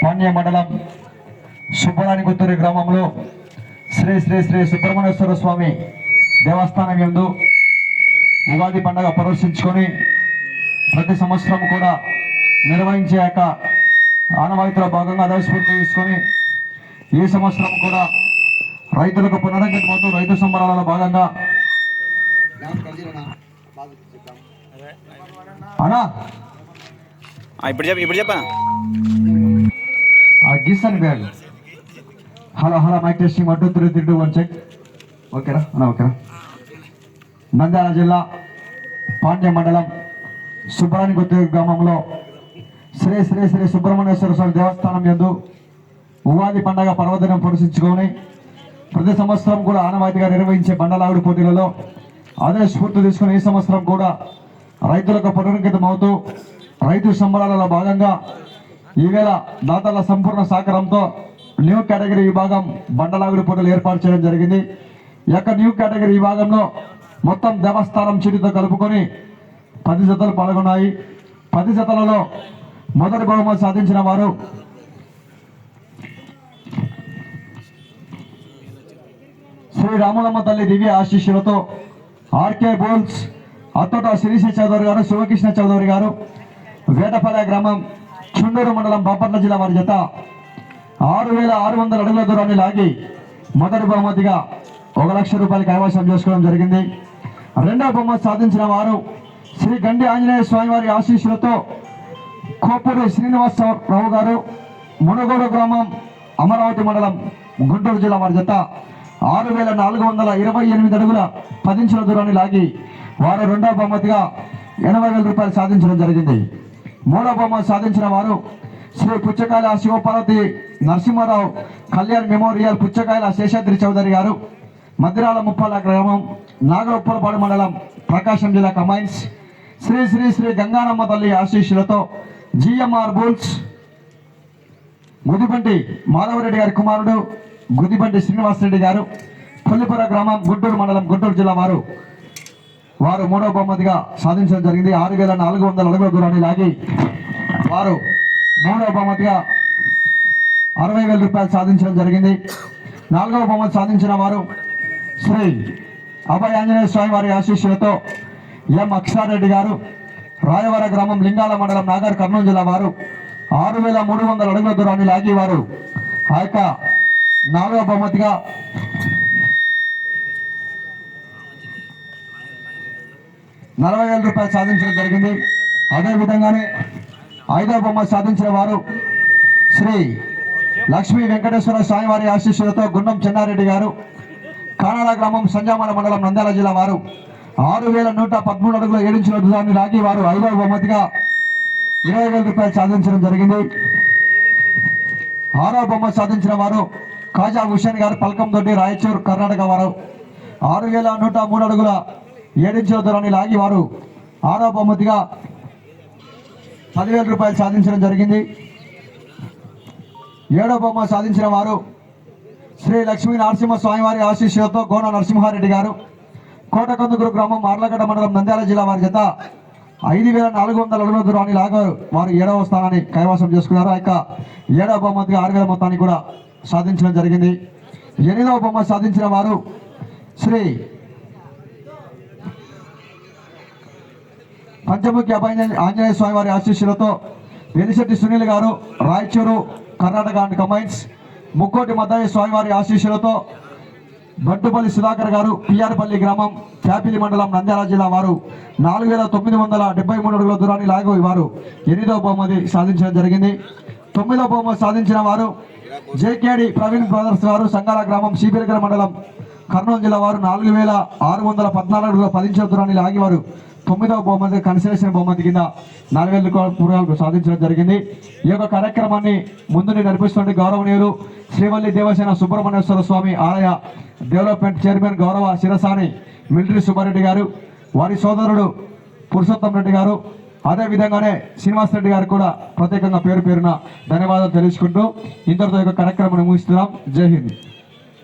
పాణ్య మండలం సుబ్బరానిగుత్తూరు గ్రామంలో శ్రీ శ్రీ శ్రీ సుబ్రహ్మణ్యేశ్వర స్వామి దేవస్థానం యందు ఉగాది పండుగ ప్రదర్శించుకొని ప్రతి సంవత్సరం కూడా నిర్వహించే ఆనవాయితీలో భాగంగా అదే స్ఫూర్తి తీసుకొని ఈ సంవత్సరం కూడా రైతులకు పునరంకితమవుతూ రైతు సంబరాలలో భాగంగా అనా ఇప్పుడు చెప్పనా గీసాను bag hello hello mike testing 1 2 3 2 1 check ఓకేరా అన్నా ఓకేరా. నంద్యాల జిల్లా పాండ్య మండలం సుబ్బరానిగుత్తూరు గ్రామంలో శ్రీ శ్రీ శ్రీ సుబ్రహ్మణ్యేశ్వర స్వామి దేవస్థానం యందు ఉగాది పండగ పర్వదినం పురస్కరించుకొని ప్రతి సంవత్సరం కూడా ఆనవాయితీగా నిర్వహించే బండలాగుడు పోటీలలో అదే స్ఫూర్తి తీసుకుని ఈ సంవత్సరం కూడా రైతులకు పునరంకితమవుతూ రైతు సంబరాలలో భాగంగా ఈవేళ దాతల సంపూర్ణ సహకారంతో న్యూ కేటగిరీ విభాగం బండలాగుడు పోటీలు ఏర్పాటు చేయడం జరిగింది. ఈ యొక్క న్యూ కేటగిరీ విభాగంలో మొత్తం దేవస్థానం చీటితో కలుపుకొని 10 జతలు పాల్గొన్నాయి. 10 జతలలో మొదటి బహుమతి సాధించిన వారు శ్రీ రాములమ్మ తల్లి దివ్య ఆశీస్సులతో ఆర్కే బోల్స్ అత్తోట శిరీష చౌదరి గారు, శివకృష్ణ చౌదరి గారు, వేటపల్లె గ్రామం చుండూరు మండలం బాపట్ల జిల్లా వారి జత 6600 అడుగుల దూరాన్ని లాగి మొదటి బహుమతిగా 1 లక్ష రూపాయలు కైవసం చేసుకోవడం జరిగింది. రెండవ బహుమతి సాధించిన వారు శ్రీ గండి ఆంజనేయ స్వామి వారి ఆశీస్సులతో కోపూరి శ్రీనివాసరావు గారు, మునగోడు గ్రామం అమరావతి మండలం గుంటూరు జిల్లా వారి జత 6428 అడుగుల 10 ఇంచుల దూరాన్ని లాగి వారు రెండవ బహుమతిగా 80,000 రూపాయలు సాధించడం జరిగింది. మూడవ బహుమతి సాధించిన వారు శ్రీ పుచ్చకాయల శివపార్వతి నరసింహారావు కళ్యాణ్ మెమోరియల్ పుచ్చకాయల శేషాద్రి చౌదరి గారు, మద్దిరాల ముప్పాల గ్రామం నాగరొప్పలపాడు మండలం ప్రకాశం జిల్లా కమైన్స్ శ్రీ శ్రీ శ్రీ గంగానమ్మ తల్లి ఆశీస్సులతో జిఎంఆర్ బుల్స్ గుదిబంటి మాధవరెడ్డి గారి కుమారుడు గుదిబంటి శ్రీనివాసరెడ్డి గారు, కొల్లిపుర గ్రామం గుంటూరు మండలం గుంటూరు జిల్లా వారు మూడవ బహుమతిగా సాధించడం జరిగింది. 6400 అడుగుల దూరాన్ని లాగి వారు మూడవ బహుమతిగా 60,000 రూపాయలు సాధించడం జరిగింది. నాలుగవ బహుమతి సాధించిన వారు శ్రీ అభయ ఆంజనేయ స్వామి వారి ఆశీస్సులతో ఎం అక్షరారెడ్డి గారు, రాయవర గ్రామం లింగాల మండలం నాగర్ కర్నూలు జిల్లా వారు 6300 అడుగుల దూరాన్ని లాగి వారు ఆ యొక్క నాలుగవ బహుమతిగా 40,000 రూపాయలు సాధించడం జరిగింది. అదేవిధంగానే ఐదవ బహుమతి సాధించిన వారు శ్రీ లక్ష్మీ వెంకటేశ్వర స్వామి వారి ఆశీస్సులతో గుండం చెన్నారెడ్డి గారు, కానాడ గ్రామం సంజామాల మండలం నంద్యాల జిల్లా వారు 6113 అడుగుల 7 ఇంచుల దూరాన్ని లాగి వారు ఐదవ బహుమతిగా 20,000 రూపాయలు సాధించడం జరిగింది. ఆరవ బహుమతి సాధించిన వారు కాజా హుషేన్ గారు, పల్కందొడ్డి రాయచూర్ కర్ణాటక వారు 6103 అడుగుల 7 ఇంచుల దూరాన్ని లాగి వారు ఆరవ బహుమతిగా 10,000 రూపాయలు సాధించడం జరిగింది. ఏడవ బహుమతి సాధించిన వారు శ్రీ లక్ష్మీ నరసింహ స్వామివారి ఆశీస్సులతో గోన నరసింహారెడ్డి గారు, కోటకందుకూరు గ్రామం మార్లగడ్డ మండలం నంద్యాల జిల్లా వారి జత 5,400 అడుగుల దూరాన్ని లాగారు వారు 7వ స్థానాన్ని కైవసం చేసుకున్నారు. ఆ యొక్క 7వ బహుమతిగా 6,000 మొత్తాన్ని కూడా సాధించడం జరిగింది. 8వ బహుమతి సాధించిన వారు శ్రీ పంచముఖి అభయ ఆంజనేయ స్వామి వారి ఆశీస్సులతో వెలిశెట్టి సునీల్ గారు, రాయచూరు కర్ణాటక అండ్ కంబైన్స్, ముక్కోటి మద్దయ్య స్వామి వారి ఆశీస్సులతో బంటుపల్లి సుధాకర్ గారు, పిఆర్పల్లి గ్రామం చాపిలి మండలం నంద్యాల జిల్లా వారు 4,973 అడుగుల దూరాన్ని లాగి వారు 8వ బహుమతి సాధించడం జరిగింది. 9వ బహుమతి సాధించిన వారు జేకేడి ప్రవీణ్ బ్రదర్స్ గారు, సంగాల గ్రామం సిబిరిగల మండలం కర్నూలు జిల్లా వారు 4,614 అడుగుల 10 ఇంచుల దూరాన్ని లాగి వారు 9వ బహుమతి కన్సలేషన్ బహుమతి కింద 4,000 సాధించడం జరిగింది. ఈ యొక్క కార్యక్రమాన్ని ముందుని నడిపిస్తున్న గౌరవనీయులు శ్రీవల్లి దేవసేన సుబ్రహ్మణ్యేశ్వర స్వామి ఆలయ డెవలప్మెంట్ చైర్మన్ గౌరవ శిరసాని మిలిటరీ సుబ్బారెడ్డి గారు, వారి సోదరుడు పురుషోత్తం రెడ్డి గారు, అదేవిధంగానే శ్రీనివాస్ రెడ్డి గారు కూడా ప్రత్యేకంగా పేరున ధన్యవాదాలు తెలుసుకుంటూ ఇంతటితో ఈ కార్యక్రమాన్ని ముగిస్తున్నాం. జై హింద్.